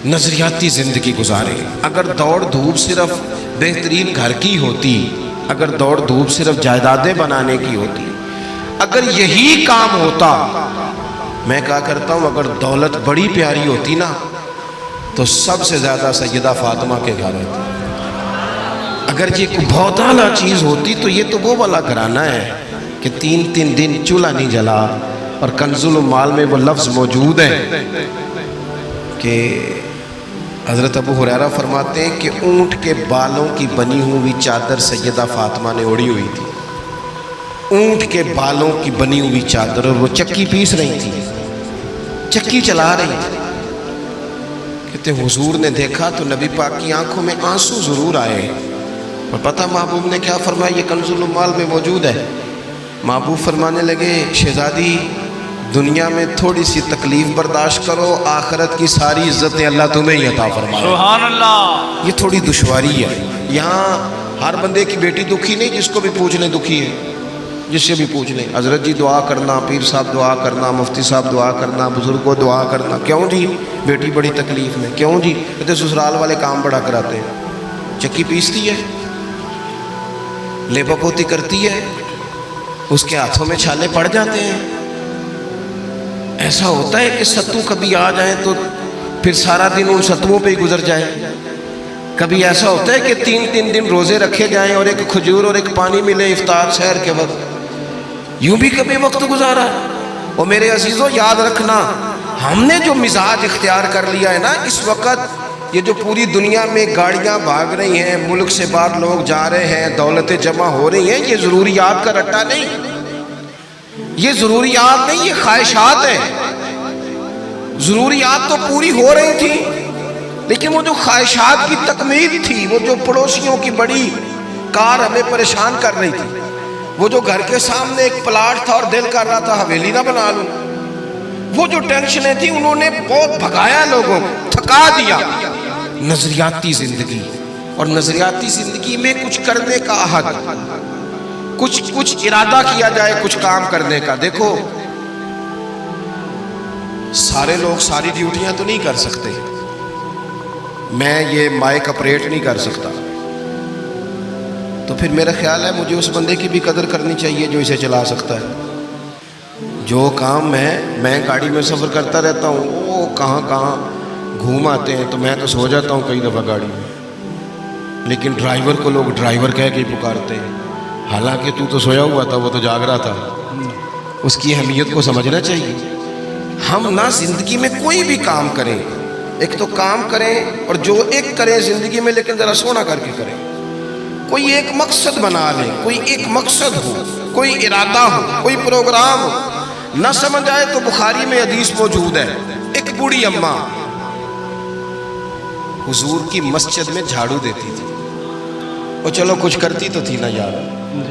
نظریاتی زندگی گزارے. اگر دوڑ دھوپ صرف بہترین گھر کی ہوتی، اگر دوڑ دھوپ صرف جائیدادیں بنانے کی ہوتی، اگر یہی کام ہوتا، میں کہا کرتا ہوں اگر دولت بڑی پیاری ہوتی نا تو سب سے زیادہ سیدہ فاطمہ کے گھر ہوتی. اگر یہ کوئی بہت اعلیٰ چیز ہوتی تو یہ تو وہ والا گھرانہ ہے کہ 3 دن چولہا نہیں جلا. اور کنز المال میں وہ لفظ موجود ہے کہ حضرت ابو ہریرہ فرماتے ہیں کہ اونٹ کے بالوں کی بنی ہوئی چادر سیدہ فاطمہ نے اوڑھی ہوئی تھی. اونٹ کے بالوں کی بنی ہوئی چادر، اور وہ چکی پیس رہی تھی، چکی چلا رہی تھی. کہتے حضور نے دیکھا تو نبی پاک کی آنکھوں میں آنسو ضرور آئے. اور پتہ محبوب نے کیا فرمایا؟ یہ کنز المال میں موجود ہے. محبوب فرمانے لگے شہزادی دنیا میں تھوڑی سی تکلیف برداشت کرو، آخرت کی ساری عزتیں اللہ تمہیں ہی عطا فرمائے. سبحان اللہ. یہ تھوڑی دشواری ہے. یہاں ہر بندے کی بیٹی دکھی نہیں، جس کو بھی پوچھ لیں دکھی ہے، جس سے بھی پوچھ لیں. حضرت جی دعا کرنا، پیر صاحب دعا کرنا، مفتی صاحب دعا کرنا، بزرگوں دعا کرنا. کیوں جی؟ بیٹی بڑی تکلیف میں. کیوں جی؟ کہتے سسرال والے کام بڑا کراتے ہیں. چکی پیستی ہے، لیپا پوتی کرتی ہے، اس کے ہاتھوں میں چھالے پڑ جاتے ہیں. ایسا ہوتا ہے کہ ستو کبھی آ جائیں تو پھر سارا دن ان ستوؤں پہ ہی گزر جائے. کبھی ایسا ہوتا ہے کہ 3 دن روزے رکھے جائیں اور ایک کھجور اور ایک پانی ملے افطار سحر کے وقت. یوں بھی کبھی وقت گزارا. اور میرے عزیزوں یاد رکھنا، ہم نے جو مزاج اختیار کر لیا ہے نا اس وقت، یہ جو پوری دنیا میں گاڑیاں بھاگ رہی ہیں، ملک سے باہر لوگ جا رہے ہیں، دولتیں جمع ہو رہی ہیں، یہ ضروریات کا رٹا نہیں، یہ ضروریات نہیں، یہ خواہشات ہیں. ضروریات تو پوری ہو رہی تھی لیکن وہ جو خواہشات کی تکمیل تھی، وہ جو پڑوسیوں کی بڑی کار ہمیں پریشان کر رہی تھی، وہ جو گھر کے سامنے ایک پلاٹ تھا اور دل کر رہا تھا حویلی نہ بنا لوں، وہ جو ٹینشنیں تھیں انہوں نے بہت بھگایا، لوگوں کو تھکا دیا. نظریاتی زندگی، اور نظریاتی زندگی میں کچھ کرنے کا عہد، کچھ ارادہ کیا جائے کچھ کام کرنے کا. دیکھو سارے لوگ ساری ڈیوٹیاں تو نہیں کر سکتے. میں یہ مائک آپریٹ نہیں کر سکتا، تو پھر میرا خیال ہے مجھے اس بندے کی بھی قدر کرنی چاہیے جو اسے چلا سکتا ہے. جو کام میں گاڑی میں سفر کرتا رہتا ہوں، وہ کہاں گھوم آتے ہیں تو میں تو سو جاتا ہوں کئی دفعہ گاڑی میں، لیکن ڈرائیور کو لوگ ڈرائیور کہہ کے پکارتے ہیں، حالانکہ تو سویا ہوا تھا، وہ تو جاگ رہا تھا. اس کی اہمیت کو سمجھنا چاہیے. ہم نہ زندگی میں کوئی بھی کام کریں، ایک تو کام کریں اور جو ایک کریں زندگی میں، لیکن ذرا سونا کر کے کریں. کوئی ایک مقصد بنا لیں، کوئی ایک مقصد ہو، کوئی ارادہ ہو، کوئی پروگرام ہو. نہ سمجھ آئے تو بخاری میں حدیث موجود ہے، ایک بوڑھی اماں حضور کی مسجد میں جھاڑو دیتی تھی. اور چلو کچھ کرتی تو تھی نا یار.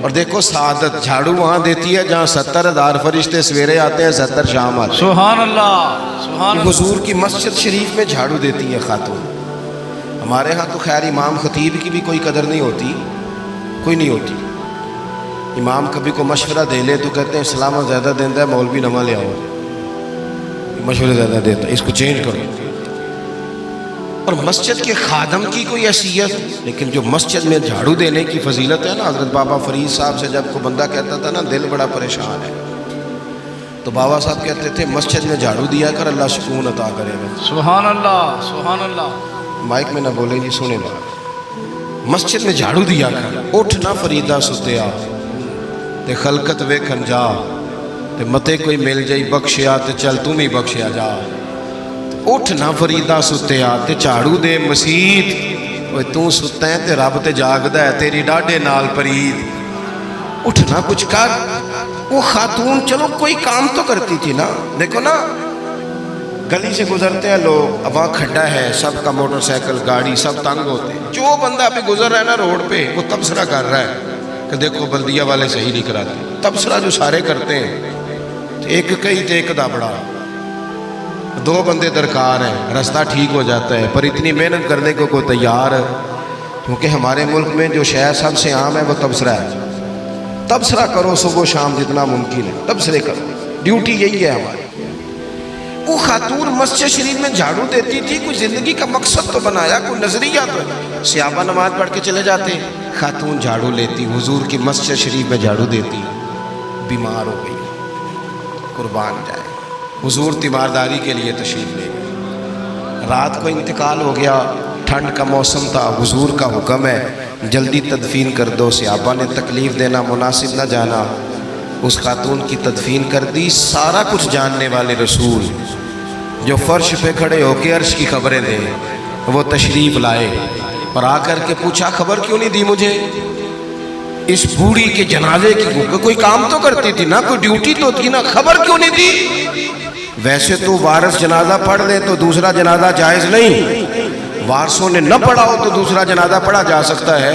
اور دیکھو سعادت، جھاڑو وہاں دیتی ہے جہاں 70,000 فرشتے سویرے آتے ہیں، 70 شام آتے ہیں. سبحان اللہ. سبحان اللہ. حضور کی مسجد شریف میں جھاڑو دیتی ہے خاتون. ہمارے ہاں تو خیر امام خطیب کی بھی کوئی قدر نہیں ہوتی، کوئی نہیں ہوتی. امام کبھی کو مشورہ دے لے تو کہتے ہیں اسلام زیادہ دیتا ہے، مولوی نما لے آؤ، مشورے زیادہ دیتا ہے، اس کو چینج کرو. اور مسجد کے خادم کی کوئی حیثیت، لیکن جو مسجد میں جھاڑو دینے کی فضیلت ہے نا، حضرت بابا فرید صاحب سے جب کوئی بندہ کہتا تھا نا دل بڑا پریشان ہے، تو بابا صاحب کہتے تھے مسجد میں جھاڑو دیا کر، اللہ سکون عطا کرے گا. سبحان اللہ. سبحان اللہ. مائک میں نہ بولیں جی، سنیں بات. مسجد میں جھاڑو دیا کر. اٹھ نہ فریدا ستیا تے خلقت ویکھن جا، تے متے کوئی مل جائی بخشیا تے چل تم ہی بخشیا جا. اٹھ نہ فریدا ستیا تے جھاڑو دے مسیت، اوے تو ستا ہے تے رب تے جاگدا ہے، تیری ڈاڈے نال پرید. اٹھ نہ کچھ کر. وہ خاتون چلو کوئی کام تو کرتی تھی نا. دیکھو نا گلی سے گزرتے ہیں لوگ، اب وہاں کھڈا ہے، سب کا موٹر سائیکل گاڑی سب تنگ ہوتے ہیں. جو بندہ ابھی گزر رہا ہے نا روڈ پہ، وہ تبصرہ کر رہا ہے کہ دیکھو بلدیہ والے صحیح نہیں کراتے. تبصرہ جو سارے کرتے ہیں، ایک کئی تے ایک دابڑا، 2 بندے درکار ہیں، رستہ ٹھیک ہو جاتا ہے. پر اتنی محنت کرنے کو کوئی تیار ہے؟ کیونکہ ہمارے ملک میں جو شے سب سے عام ہے وہ تبصرہ ہے. تبصرہ کرو صبح و شام جتنا ممکن ہے، تبصرے کرو، ڈیوٹی یہی ہے ہماری. وہ خاتون مسجد شریف میں جھاڑو دیتی تھی، کوئی زندگی کا مقصد تو بنایا، کوئی نظریہ تو ہے۔ صحابہ نماز پڑھ کے چلے جاتے، خاتون جھاڑو لیتی، حضور کی مسجد شریف میں جھاڑو دیتی، بیمار ہو گئی، قربان جائے، حضور تیمارداری کے لیے تشریف لے گئے، رات کو انتقال ہو گیا، ٹھنڈ کا موسم تھا، حضور کا حکم ہے جلدی تدفین کر دو، صحابہ نے تکلیف دینا مناسب نہ جانا، اس خاتون کی تدفین کر دی۔ سارا کچھ جاننے والے رسول جو فرش پہ کھڑے ہو کے عرش کی خبریں دیں، وہ تشریف لائے اور آ کر کے پوچھا خبر کیوں نہیں دی مجھے اس بوڑھی کے جنازے کی؟ کوئی کام تو کرتی تھی نا، کوئی ڈیوٹی تو تھی نا، خبر کیوں نہیں دی؟ ویسے تو وارث جنازہ پڑھ لے تو دوسرا جنازہ جائز نہیں، وارثوں نے نہ پڑھا ہو تو دوسرا جنازہ پڑھا جا سکتا ہے،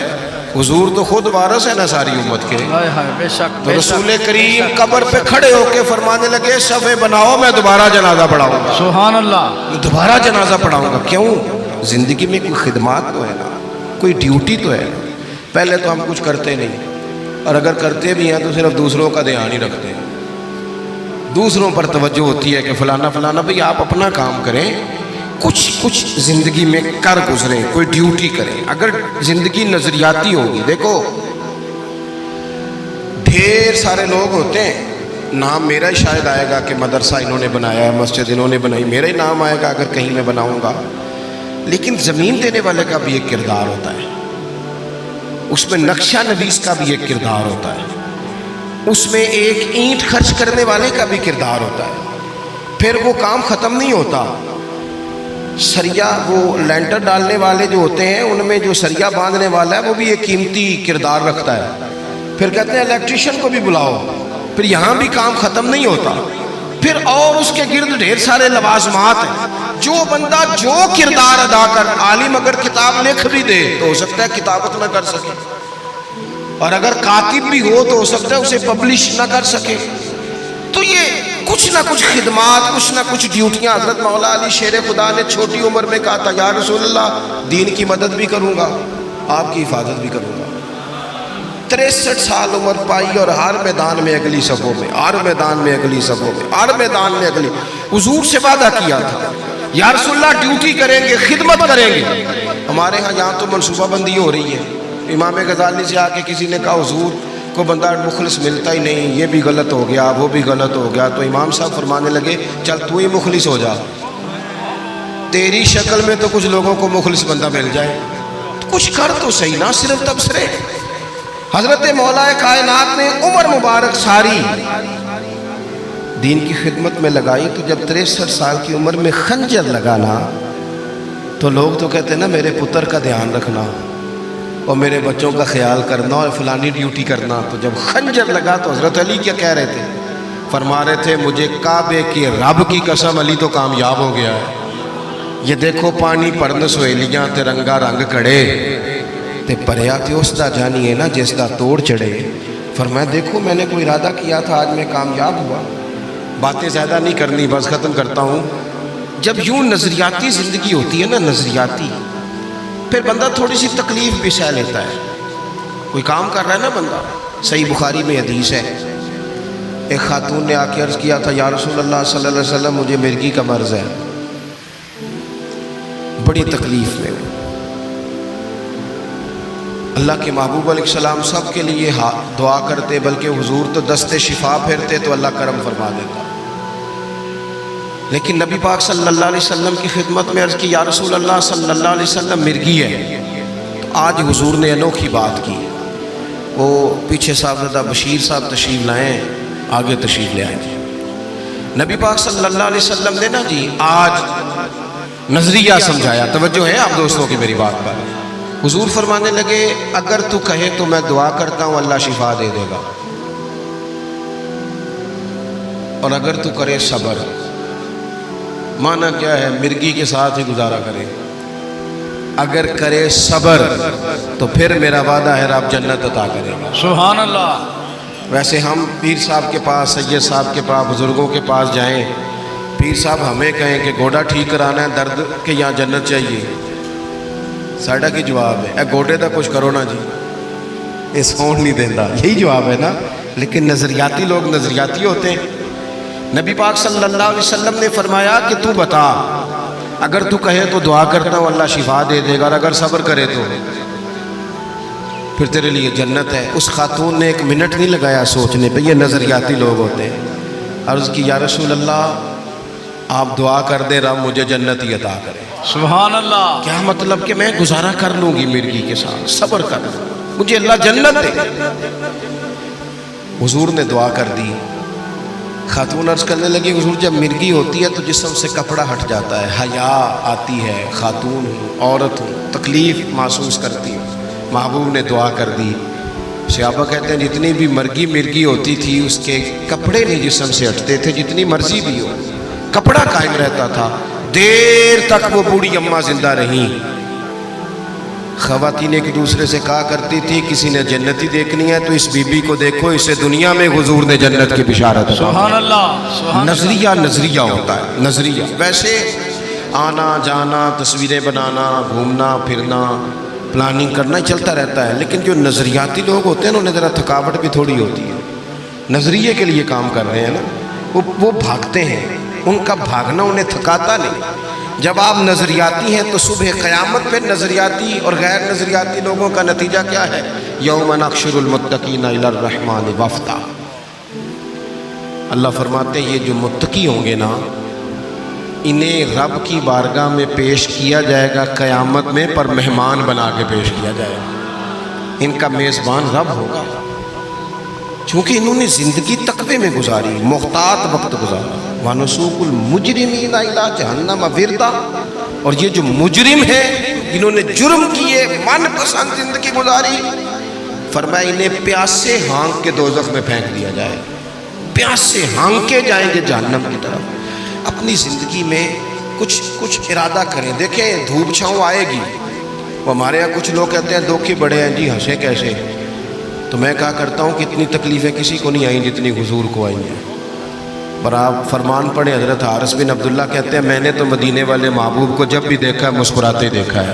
حضور تو خود وارث ہے نا ساری امت کے۔ ہائے ہائے، بے شک تو رسول کریم قبر پہ کھڑے ہو کے فرمانے لگے صفے بناؤ، میں دوبارہ جنازہ پڑھاؤں گا، سبحان اللہ، میں دوبارہ جنازہ پڑھاؤں گا۔ کیوں؟ زندگی میں کوئی خدمات تو ہے نا، کوئی ڈیوٹی تو ہے نا۔ پہلے تو ہم کچھ کرتے نہیں، اور اگر کرتے بھی ہیں تو صرف دوسروں کا دھیان ہی رکھتے ہیں، دوسروں پر توجہ ہوتی ہے کہ فلانا فلانا۔ بھئی آپ اپنا کام کریں، کچھ زندگی میں کر گزریں، کوئی ڈیوٹی کریں۔ اگر زندگی نظریاتی ہوگی، دیکھو ڈھیر سارے لوگ ہوتے ہیں، نام میرا ہی شاید آئے گا کہ مدرسہ انہوں نے بنایا ہے، مسجد انہوں نے بنائی، میرا ہی نام آئے گا اگر کہیں میں بناؤں گا، لیکن زمین دینے والے کا بھی ایک کردار ہوتا ہے، اس میں نقشہ نویس کا بھی ایک کردار ہوتا ہے، اس میں ایک اینٹ خرچ کرنے والے کا بھی کردار ہوتا ہے۔ پھر وہ کام ختم نہیں ہوتا، سریا وہ لینٹر ڈالنے والے جو ہوتے ہیں ان میں جو سریا باندھنے والا ہے وہ بھی ایک قیمتی کردار رکھتا ہے۔ پھر کہتے ہیں الیکٹریشین کو بھی بلاؤ، پھر یہاں بھی کام ختم نہیں ہوتا، پھر اور اس کے گرد ڈھیر سارے لوازمات ہیں۔ جو بندہ جو کردار ادا کر، عالم اگر کتاب لکھ بھی دے تو ہو سکتا ہے کتابت نہ کر سکے، اور اگر کاتب بھی ہو تو ہو سکتا ہے اسے پبلش نہ کر سکے۔ تو یہ کچھ نہ کچھ خدمات، کچھ نہ کچھ ڈیوٹیاں۔ حضرت مولا علی شیر خدا نے چھوٹی عمر میں کہا تھا یا رسول اللہ دین کی مدد بھی کروں گا، آپ کی حفاظت بھی کروں گا۔ 63 سال عمر پائی اور ہر میدان میں اگلی صفوں میں، ہر میدان میں اگلی صفوں میں، ہر میدان میں اگلی۔ حضور سے وعدہ کیا تھا یا رسول اللہ ڈیوٹی کریں گے، خدمت کریں گے۔ ہمارے ہاں یہاں تو منصوبہ بندی ہو رہی ہے، امام غزالی سے آ کے کسی نے کہا حضور کو بندہ مخلص ملتا ہی نہیں، یہ بھی غلط ہو گیا وہ بھی غلط ہو گیا، تو امام صاحب فرمانے لگے چل تو ہی مخلص ہو جا، تیری شکل میں تو کچھ لوگوں کو مخلص بندہ مل جائے، تو کچھ کر تو صحیح، نہ صرف تبصرے۔ حضرت مولا کائنات نے عمر مبارک ساری دین کی خدمت میں لگائی، تو جب 63 سال کی عمر میں خنجر لگانا تو لوگ تو کہتے ہیں نا میرے پتر کا دھیان رکھنا اور میرے بچوں کا خیال کرنا اور فلانی ڈیوٹی کرنا۔ تو جب خنجر لگا تو حضرت علی کیا کہہ رہے تھے؟ فرما رہے تھے مجھے کعبے کے رب کی قسم علی تو کامیاب ہو گیا ہے، یہ دیکھو پانی پڑن سہیلیاں تے رنگا رنگ کڑے تے پریا تے اس دا جانی ہے نا جس دا توڑ چڑھے۔ فرمایا دیکھو میں نے کوئی ارادہ کیا تھا، آج میں کامیاب ہوا۔ باتیں زیادہ نہیں کرنی، بس ختم کرتا ہوں۔ جب یوں نظریاتی زندگی ہوتی ہے نا، نظریاتی، پھر بندہ تھوڑی سی تکلیف بھی سہ لیتا ہے۔ کوئی کام کر رہا ہے نا بندہ، صحیح بخاری میں حدیث ہے، ایک خاتون نے آ کے عرض کیا تھا یا رسول اللہ صلی اللہ علیہ وسلم مجھے مرگی کا مرض ہے، بڑی تکلیف میں ہوں۔ اللہ کے محبوب علیہ السلام سب کے لیے دعا کرتے، بلکہ حضور تو دست شفا پھیرتے تو اللہ کرم فرما دیتا، لیکن نبی پاک صلی اللہ علیہ وسلم کی خدمت میں عرض کی یا رسول اللہ صلی اللہ علیہ وسلم مرگی ہے۔ تو آج حضور نے انوکھی بات کی، وہ پیچھے صاحبزادہ بشیر صاحب تشریف لائیں، آگے تشریف لے آئیں جی۔ نبی پاک صلی اللہ علیہ وسلم نے نا جی آج نظریہ سمجھایا، توجہ ہے آپ دوستوں کی میری بات پر۔ حضور فرمانے لگے اگر تو کہے تو میں دعا کرتا ہوں اللہ شفا دے دے گا، اور اگر تو کرے صبر، معنی کیا ہے؟ مرگی کے ساتھ ہی گزارا کرے، اگر کرے صبر تو پھر میرا وعدہ ہے رب جنت عطا کرے گا۔ سبحان اللہ۔ ویسے ہم پیر صاحب کے پاس، سید صاحب کے پاس، بزرگوں کے پاس جائیں، پیر صاحب ہمیں کہیں کہ گوڑا ٹھیک کرانا ہے درد کہ یہاں جنت چاہیے، ساڑھا کی جواب ہے اے گوڑے دا کچھ کرو نا جی، یہ سون نہیں دینا، یہی جواب ہے نا۔ لیکن نظریاتی لوگ نظریاتی ہوتے ہیں، نبی پاک صلی اللہ علیہ وسلم نے فرمایا کہ تو بتا، اگر تو کہے تو دعا کرتا ہوں اللہ شفا دے دے گا، اور اگر صبر کرے تو پھر تیرے لیے جنت ہے۔ اس خاتون نے 1 منٹ نہیں لگایا سوچنے پہ، یہ نظریاتی لوگ ہوتے ہیں۔ عرض کی یا رسول اللہ آپ دعا کر دیں رب مجھے جنت ہی عطا کرے۔ سبحان اللہ۔ کیا مطلب کہ میں گزارا کر لوں گی مرغی کے ساتھ، صبر کر لوں، مجھے اللہ جنت دے۔ حضور نے دعا کر دی۔ خاتون عرض کرنے لگی حضور جب مرغی ہوتی ہے تو جسم سے کپڑا ہٹ جاتا ہے، حیا آتی ہے، خاتون ہوں، عورت ہوں، تکلیف محسوس کرتی ہوں۔ محبوب نے دعا کر دی۔ صحابہ کہتے ہیں جتنی بھی مرغی ہوتی تھی اس کے کپڑے نہیں جسم سے ہٹتے تھے، جتنی مرضی بھی ہو کپڑا قائم رہتا تھا۔ دیر تک وہ بوڑھی اماں زندہ رہیں۔ خواتین ایک دوسرے سے کہا کرتی تھی کسی نے جنتی دیکھنی ہے تو اس بی بی کو دیکھو، اسے دنیا میں حضور نے جنت کی بشارت دی۔ سبحان اللہ۔ نظریہ ہوتا ہے، نظریہ۔ ویسے آنا جانا، تصویریں بنانا، گھومنا پھرنا، پلاننگ کرنا چلتا رہتا ہے، لیکن جو نظریاتی لوگ ہوتے ہیں انہیں ذرا تھکاوٹ بھی تھوڑی ہوتی ہے۔ نظریے کے لیے کام کر رہے ہیں نا، وہ بھاگتے ہیں، ان کا بھاگنا انہیں تھکاتا نہیں۔ جب آپ نظریاتی ہیں تو صبح قیامت پہ نظریاتی اور غیر نظریاتی لوگوں کا نتیجہ کیا ہے؟ یوم نحشر المتقین الی الرحمن وفدا۔ اللہ فرماتے ہیں یہ جو متقی ہوں گے نا انہیں رب کی بارگاہ میں پیش کیا جائے گا قیامت میں، پر مہمان بنا کے پیش کیا جائے گا۔ ان کا میزبان رب ہوگا، چونکہ انہوں نے زندگی تقوی میں گزاری، محتاط وقت گزارا۔ وَنُسُوقُ الْمُجْرِمِينَ إِلَىٰ جَهَنَّمَ وِرْدًا۔ اور یہ جو مجرم ہیں انہوں نے جرم کیے، من پسند زندگی گزاری، فرمایا انہیں پیاسے ہانک کے دوزخ میں پھینک دیا جائے، پیاسے ہانکے جائیں گے جہنم کی طرف۔ اپنی زندگی میں کچھ ارادہ کریں۔ دیکھیں دھوپ چھاؤں آئے گی، وہ ہمارے یہاں کچھ لوگ کہتے ہیں دھوکے بڑے ہیں جی، ہنسے کیسے؟ تو میں کہا کرتا ہوں کہ اتنی تکلیفیں کسی کو نہیں آئیں جتنی حضور کو آئی ہیں۔ پر آپ فرمان پڑھیں، حضرت حارث بن عبداللہ کہتے ہیں میں نے تو مدینے والے محبوب کو جب بھی دیکھا ہے مسکراتے دیکھا ہے۔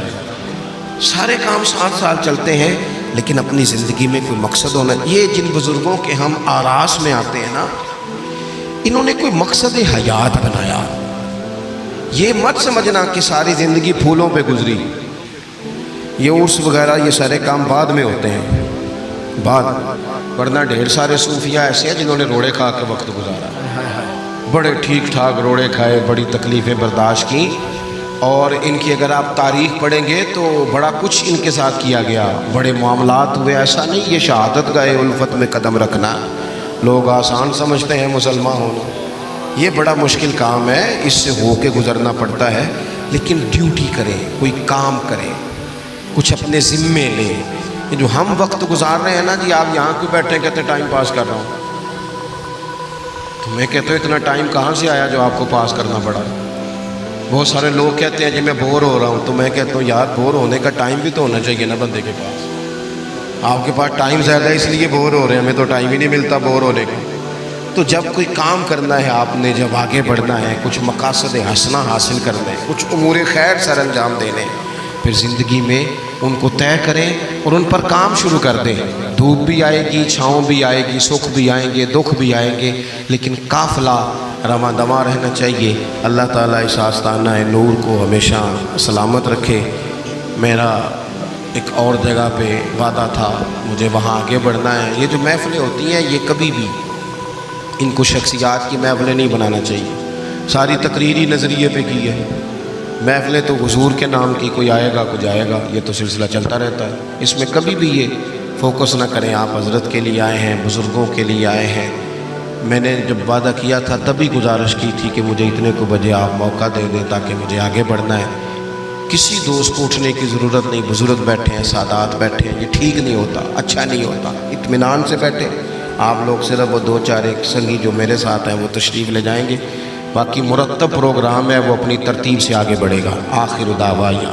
سارے کام 7 سال چلتے ہیں لیکن اپنی زندگی میں کوئی مقصد ہونا۔ یہ جن بزرگوں کے ہم آراس میں آتے ہیں نا، انہوں نے کوئی مقصد حیات بنایا۔ یہ مت سمجھنا کہ ساری زندگی پھولوں پہ گزری، یہ عرس وغیرہ یہ سارے کام بعد میں ہوتے ہیں، بعد، ورنہ ڈھیر سارے صوفیاء ایسے ہیں جنہوں نے روڑے کھا کے وقت گزارا، بڑے ٹھیک ٹھاک روڑے کھائے، بڑی تکلیفیں برداشت کی، اور ان کی اگر آپ تاریخ پڑھیں گے تو بڑا کچھ ان کے ساتھ کیا گیا، بڑے معاملات ہوئے۔ ایسا نہیں یہ شہادت گاہ الفت میں قدم رکھنا لوگ آسان سمجھتے ہیں مسلمان ہونا، یہ بڑا مشکل کام ہے، اس سے ہو کے گزرنا پڑتا ہے۔ لیکن ڈیوٹی کریں، کوئی کام کریں، کچھ اپنے ذمے لیں۔ یہ جو ہم وقت گزار رہے ہیں نا جی، آپ یہاں کیوں بیٹھے کہتے ٹائم پاس کر رہا ہوں، تو میں کہتا ہوں اتنا ٹائم کہاں سے آیا جو آپ کو پاس کرنا پڑا؟ بہت سارے لوگ کہتے ہیں جی میں بور ہو رہا ہوں، تو میں کہتا ہوں یار بور ہونے کا ٹائم بھی تو ہونا چاہیے نا بندے کے پاس۔ آپ کے پاس ٹائم زیادہ ہے اس لیے بور ہو رہے ہیں، ہمیں تو ٹائم ہی نہیں ملتا بور ہونے کا۔ تو جب کوئی کام کرنا ہے آپ نے، جب آگے بڑھنا ہے، کچھ مقاصد حسنہ حاصل کرنا ہے، کچھ امور خیر سر انجام دینے، پھر زندگی میں ان کو طے کریں اور ان پر کام شروع کر دیں۔ دھوپ بھی آئے گی، چھاؤں بھی آئے گی، سکھ بھی آئیں گے، دکھ بھی آئیں گے، لیکن قافلہ رواں دواں رہنا چاہیے۔ اللہ تعالیٰ اس آستانہ نور کو ہمیشہ سلامت رکھے۔ میرا ایک اور جگہ پہ وعدہ تھا، مجھے وہاں آگے بڑھنا ہے۔ یہ جو محفلیں ہوتی ہیں یہ کبھی بھی ان کو شخصیات کی محفلیں نہیں بنانا چاہیے، ساری تقریری نظریے پہ کی ہے۔ محفلیں تو حضور کے نام کی، کوئی آئے گا کوئی جائے گا، یہ تو سلسلہ چلتا رہتا ہے، اس میں کبھی بھی یہ فوکس نہ کریں۔ آپ حضرت کے لیے آئے ہیں، بزرگوں کے لیے آئے ہیں۔ میں نے جب وعدہ کیا تھا تبھی گزارش کی تھی کہ مجھے اتنے کو بجے آپ موقع دے دیں تاکہ مجھے آگے بڑھنا ہے۔ کسی دوست کو اٹھنے کی ضرورت نہیں، بزرگ بیٹھے ہیں، سادات بیٹھے ہیں، یہ ٹھیک نہیں ہوتا، اچھا نہیں ہوتا۔ اطمینان سے بیٹھے آپ لوگ، صرف وہ 2-4 ایک سنگی جو میرے ساتھ ہیں وہ تشریف لے جائیں گے، باقی مرتب پروگرام ہے وہ اپنی ترتیب سے آگے بڑھے گا۔ آخر دعوانا